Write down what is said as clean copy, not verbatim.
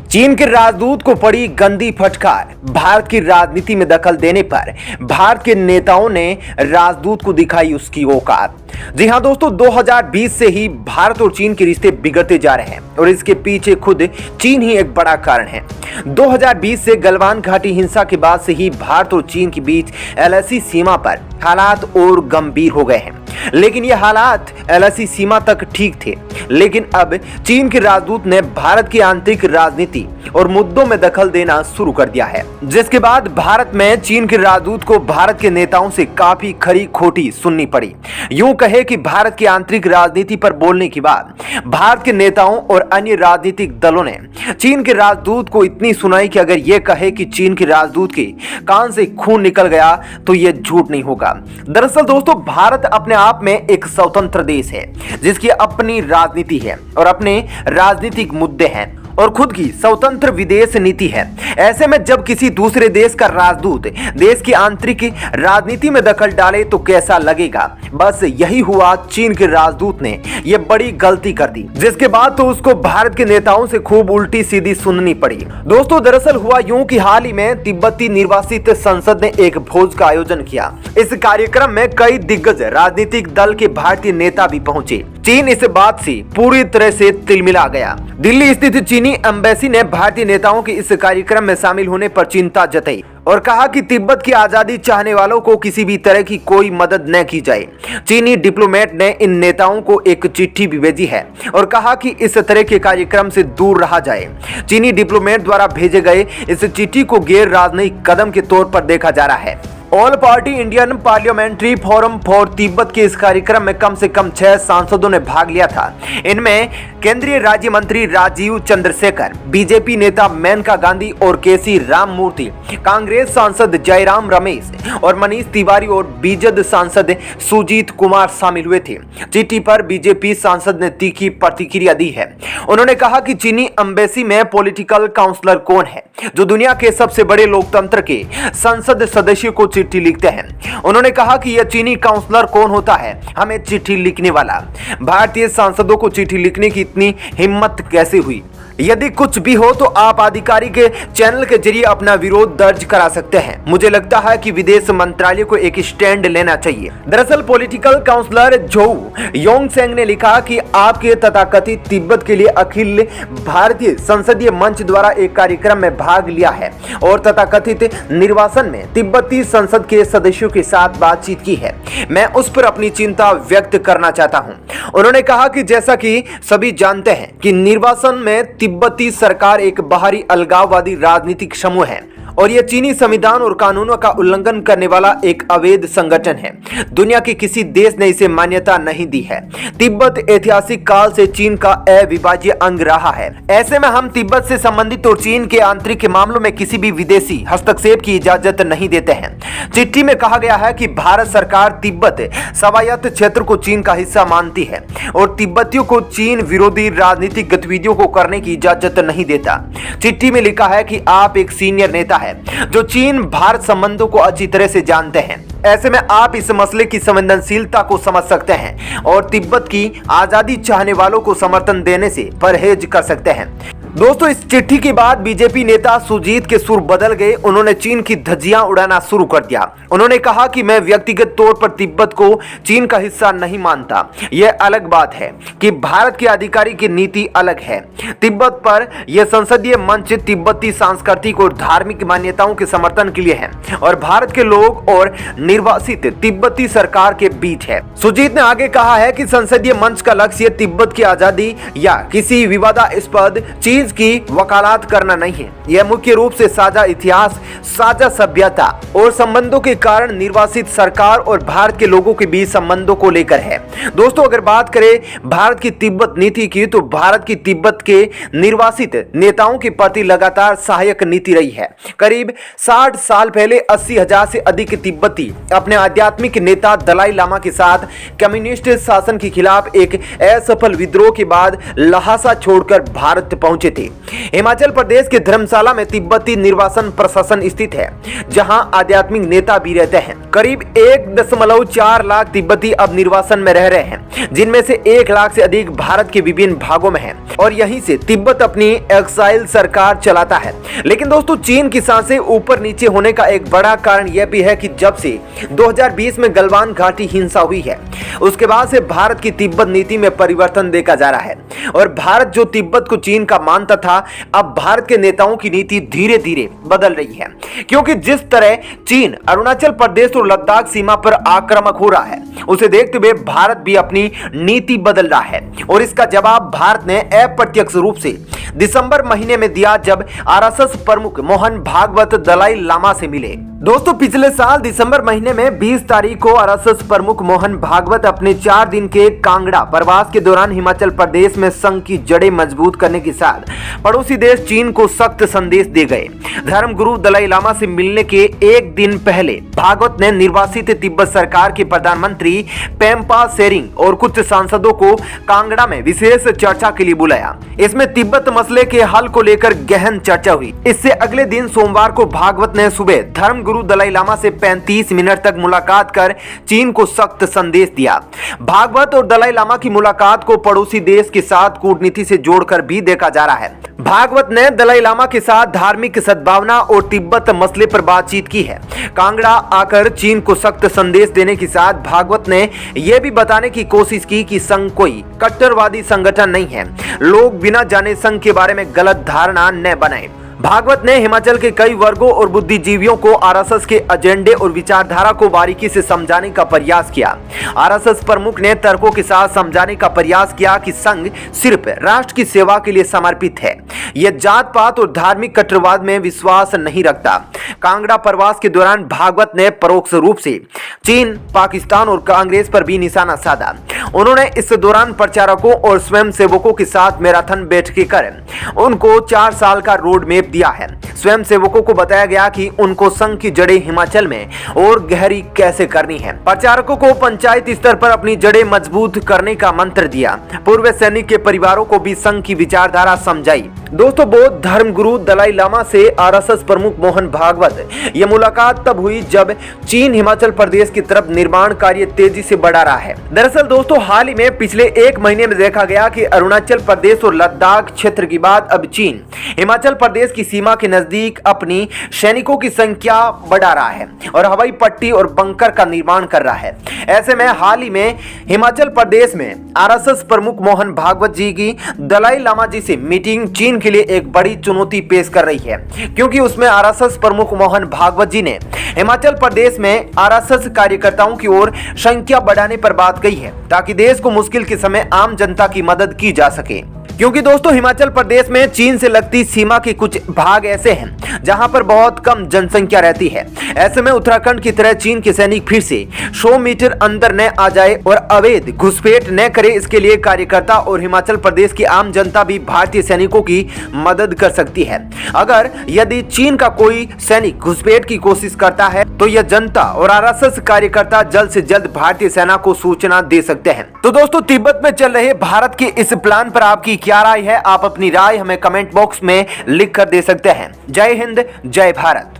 चीन के राजदूत को पड़ी गंदी फटकार। भारत की राजनीति में दखल देने पर भारत के नेताओं ने राजदूत को दिखाई उसकी औकात। जी हां दोस्तों, 2020 से ही भारत और चीन के रिश्ते बिगड़ते जा रहे हैं और इसके पीछे खुद चीन ही एक बड़ा कारण है। 2020 से गलवान घाटी हिंसा के बाद से ही भारत और चीन के बीच एलएसी सीमा पर हालात और गंभीर हो गए हैं। लेकिन ये हालात एलएसी सीमा तक ठीक थे, लेकिन अब चीन के राजदूत ने भारत की आंतरिक राजनीति और मुद्दों में दखल देना शुरू कर दिया है, जिसके बाद भारत में चीन के राजदूत को भारत के नेताओं से काफी खरी खोटी सुननी पड़ी। यूं कहे कि भारत की आंतरिक राजनीति पर बोलने के बाद भारत के नेताओं और अन्य राजनीतिक दलों ने चीन के राजदूत को इतनी सुनाई कि अगर ये कहे कि चीन के राजदूत के कान से खून निकल गया तो ये झूठ नहीं होगा। दरअसल दोस्तों, भारत अपने आप में एक स्वतंत्र देश है जिसकी अपनी राजनीति है और अपने राजनीतिक मुद्दे हैं और खुद की स्वतंत्र विदेश नीति है। ऐसे में जब किसी दूसरे देश का राजदूत देश की आंतरिक राजनीति में दखल डाले तो कैसा लगेगा। बस यही हुआ, चीन के राजदूत ने यह बड़ी गलती कर दी, जिसके बाद तो उसको भारत के नेताओं से खूब उल्टी सीधी सुननी पड़ी। दोस्तों, दरअसल हुआ यूं कि हाल ही में तिब्बती निर्वासित संसद ने एक भोज का आयोजन किया। इस कार्यक्रम में कई दिग्गज राजनीतिक दल के भारतीय नेता भी पहुंचे। चीन इस बात से पूरी तरह से तिलमिला गया। दिल्ली स्थित चीनी एम्बेसी ने भारतीय नेताओं के इस कार्यक्रम में शामिल होने पर चिंता जताई और कहा कि तिब्बत की आजादी चाहने वालों को किसी भी तरह की कोई मदद न की जाए। चीनी डिप्लोमेट ने इन नेताओं को एक चिट्ठी भी भेजी है और कहा कि इस तरह के कार्यक्रम से दूर रहा जाए। चीनी डिप्लोमेट द्वारा भेजे गए इस चिट्ठी को गैर राजनयिक कदम के तौर पर देखा जा रहा है। All party Indian parliamentary forum for Tibet के इस कार्यक्रम में कम से कम 6 सांसदों ने भाग लिया था। इनमें केंद्रीय राज्य मंत्री राजीव चंद्रशेखर, बीजेपी नेता मेनका गांधी और केसी राम मूर्ति, कांग्रेस सांसद जयराम रमेश और मनीष तिवारी और बीजेपी सांसद सुजीत कुमार शामिल हुए थे। चिट्ठी पर बीजेपी सांसद ने तीखी प्रतिक्रिया दी है। उन्होंने कहा कि चीनी एम्बेसी में पॉलिटिकल काउंसलर कौन है जो दुनिया के सबसे बड़े लोकतंत्र के संसद सदस्य को चिट्ठी लिखते हैं। उन्होंने कहा कि यह चीनी काउंसलर कौन होता है हमें चिट्ठी लिखने वाला। भारतीय सांसदों को चिट्ठी लिखने की इतनी हिम्मत कैसे हुई। यदि कुछ भी हो तो आप आधिकारिक चैनल के जरिए अपना विरोध दर्ज करा सकते हैं। मुझे लगता है कि विदेश मंत्रालय को एक स्टैंड लेना चाहिए। दरअसल पॉलिटिकल काउंसलर जोऊ योंगसेंग ने लिखा कि आपके तथाकथित तिब्बत के लिए अखिल भारतीय संसदीय मंच द्वारा एक कार्यक्रम में भाग लिया है और तथाकथित निर्वासन में तिब्बती संसद के सदस्यों के साथ बातचीत की है। मैं उस पर अपनी चिंता व्यक्त करना चाहता हूं। उन्होंने कहा कि जैसा कि सभी जानते हैं कि निर्वासन में तिब्बती सरकार एक बाहरी अलगाववादी राजनीतिक समूह है और यह चीनी संविधान और कानूनों का उल्लंघन करने वाला एक अवैध संगठन है। दुनिया के किसी देश ने इसे मान्यता नहीं दी है। तिब्बत ऐतिहासिक काल से चीन का अविभाज्य अंग रहा है। ऐसे में हम तिब्बत से संबंधित और चीन के आंतरिक मामलों में किसी भी विदेशी हस्तक्षेप की इजाजत नहीं देते हैं। चिट्ठी में कहा गया है कि भारत सरकार तिब्बत स्वायत्त क्षेत्र को चीन का हिस्सा मानती है और तिब्बतियों को चीन विरोधी राजनीतिक गतिविधियों को करने की इजाजत नहीं देता। चिट्ठी में लिखा है कि आप एक सीनियर नेता है जो चीन भारत संबंधों को अच्छी तरह से जानते हैं। ऐसे में आप इस मसले की संवेदनशीलता को समझ सकते हैं और तिब्बत की आजादी चाहने वालों को समर्थन देने से परहेज कर सकते हैं। दोस्तों, इस चिट्ठी के बाद बीजेपी नेता सुजीत के सुर बदल गए। उन्होंने चीन की धज्जियां उड़ाना शुरू कर दिया। उन्होंने कहा कि मैं व्यक्तिगत तौर पर तिब्बत को चीन का हिस्सा नहीं मानता। यह अलग बात है कि भारत की आधिकारिक नीति अलग है। तिब्बत पर यह संसदीय मंच तिब्बती सांस्कृतिक और धार्मिक मान्यताओं के समर्थन के लिए है और भारत के लोग और निर्वासित तिब्बती सरकार के बीच है। सुजीत ने आगे कहा है कि संसदीय मंच का लक्ष्य तिब्बत की आजादी या किसी विवादास्पद चीज की वकालत करना नहीं है। यह मुख्य रूप से साझा इतिहास, साझा सभ्यता और संबंधों के कारण निर्वासित सरकार और भारत के लोगों के बीच संबंधों को लेकर है। दोस्तों, अगर बात करें भारत की तिब्बत नीति की तो भारत की तिब्बत के निर्वासित नेताओं के प्रति लगातार सहायक नीति रही है। करीब 60 साल पहले 80,000 से अधिक तिब्बती अपने आध्यात्मिक नेता दलाई लामा के साथ कम्युनिस्ट शासन के खिलाफ एक असफल विद्रोह के बाद लहासा छोड़कर भारत पहुंचे थे। हिमाचल प्रदेश के धर्मशाला में तिब्बती निर्वासन प्रशासन स्थित है, जहां आध्यात्मिक नेता भी रहते हैं। करीब 1.4 लाख तिब्बती अब निर्वासन में रह रहे हैं, जिनमें से 1 लाख से अधिक भारत के विभिन्न भागों में हैं और यहीं से तिब्बत अपनी एक्साइल सरकार चलाता है। लेकिन दोस्तों, चीन की सांसें ऊपर नीचे होने का एक बड़ा कारण यह भी है कि जब से 2020 में गलवान घाटी हिंसा हुई है, उसके बाद से भारत की तिब्बत नीति में परिवर्तन देखा जा रहा है और भारत जो तिब्बत को चीन का मानता था, अब भारत के नेताओं की नीति धीरे धीरे बदल रही है। क्योंकि जिस तरह चीन अरुणाचल प्रदेश और लद्दाख सीमा पर आक्रामक हो रहा है, उसे देखते हुए भारत भी अपनी नीति बदल रहा है और इसका जवाब भारत ने अप्रत्यक्ष रूप से दिसंबर महीने में दिया, जब आरएसएस प्रमुख मोहन भागवत दलाई लामा से मिले। दोस्तों, पिछले साल दिसंबर महीने में 20 तारीख को आरएसएस प्रमुख मोहन भागवत अपने 4 दिन के कांगड़ा प्रवास के दौरान हिमाचल प्रदेश में संघ की जड़ें मजबूत करने के साथ पड़ोसी देश चीन को सख्त संदेश दे गए। धर्मगुरु दलाई लामा से मिलने के एक दिन पहले भागवत ने निर्वासित तिब्बत सरकार के प्रधानमंत्री पेम्पा सेरिंग और कुछ सांसदों को कांगड़ा में विशेष चर्चा के लिए बुलाया। इसमें तिब्बत मसले के हल को लेकर गहन चर्चा हुई। इससे अगले दिन सोमवार को भागवत ने सुबह धर्मगुरु दलाई लामा से 35 मिनट तक मुलाकात कर चीन को सख्त संदेश दिया। भागवत और दलाई लामा की मुलाकात को पड़ोसी देश के साथ कूटनीति से जोड़कर भी देखा जा रहा है। भागवत ने दलाई लामा के साथ धार्मिक सद्भावना और तिब्बत मसले पर बातचीत की है। कांगड़ा आकर चीन को सख्त संदेश देने के साथ भागवत ने यह भी बताने की कोशिश की कि संघ कोई कट्टरवादी संगठन नहीं है। लोग बिना जाने संघ के बारे में गलत धारणा न बनाएं। भागवत ने हिमाचल के कई वर्गों और बुद्धिजीवियों को आरएसएस के एजेंडे और विचारधारा को बारीकी से समझाने का प्रयास किया। आरएसएस प्रमुख ने तर्कों के साथ समझाने का प्रयास किया कि संघ सिर्फ राष्ट्र की सेवा के लिए समर्पित है, यह जात पात और धार्मिक कट्टरवाद में विश्वास नहीं रखता। कांगड़ा प्रवास के दौरान भागवत ने परोक्ष रूप से चीन, पाकिस्तान और कांग्रेस पर भी निशाना साधा। उन्होंने इस दौरान प्रचारकों और स्वयंसेवकों के साथ मैराथन बैठकें कर उनको 4 साल का रोड मैप दिया है। स्वयंसेवकों को बताया गया कि उनको संघ की जड़ें हिमाचल में और गहरी कैसे करनी है। प्रचारकों को पंचायत स्तर पर अपनी जड़ें मजबूत करने का मंत्र दिया। पूर्व सैनिक के परिवारों को भी संघ की विचारधारा समझाई। दोस्तों, बौद्ध धर्मगुरु दलाई लामा से आरएसएस प्रमुख मोहन भागवत यह मुलाकात तब हुई जब चीन हिमाचल प्रदेश की तरफ निर्माण कार्य तेजी से बढ़ा रहा है। दरअसल दोस्तों, हाल ही में पिछले 1 महीने में देखा गया कि अरुणाचल प्रदेश और लद्दाख क्षेत्र के बाद अब चीन हिमाचल प्रदेश की सीमा के नजदीक अपनी सैनिकों की संख्या बढ़ा रहा है और हवाई पट्टी और बंकर का निर्माण कर रहा है। ऐसे में हाल ही में हिमाचल प्रदेश में आरएसएस प्रमुख मोहन भागवत जी की दलाई लामा जी से मीटिंग चीन के लिए एक बड़ी चुनौती पेश कर रही है, क्योंकि उसमें आरएसएस प्रमुख मोहन भागवत जी ने हिमाचल प्रदेश में आरएसएस कार्यकर्ताओं की ओर संख्या बढ़ाने पर बात कही है, ताकि देश को मुश्किल के समय आम जनता की मदद की जा सके। क्योंकि दोस्तों, हिमाचल प्रदेश में चीन से लगती सीमा के कुछ भाग ऐसे हैं जहां पर बहुत कम जनसंख्या रहती है। ऐसे में उत्तराखंड की तरह चीन के सैनिक फिर से 100 मीटर अंदर न आ जाए और अवैध घुसपैठ न करे, इसके लिए कार्यकर्ता और हिमाचल प्रदेश की आम जनता भी भारतीय सैनिकों की मदद कर सकती है। अगर यदि चीन का कोई सैनिक घुसपैठ की कोशिश करता है तो यह जनता और आरएसएस कार्यकर्ता जल्द से जल्द भारतीय सेना को सूचना दे सकते हैं। तो दोस्तों, तिब्बत में चल रहे भारत के इस प्लान पर आपकी क्या राय है? आप अपनी राय हमें कमेंट बॉक्स में लिख कर दे सकते हैं। जय हिंद, जय भारत।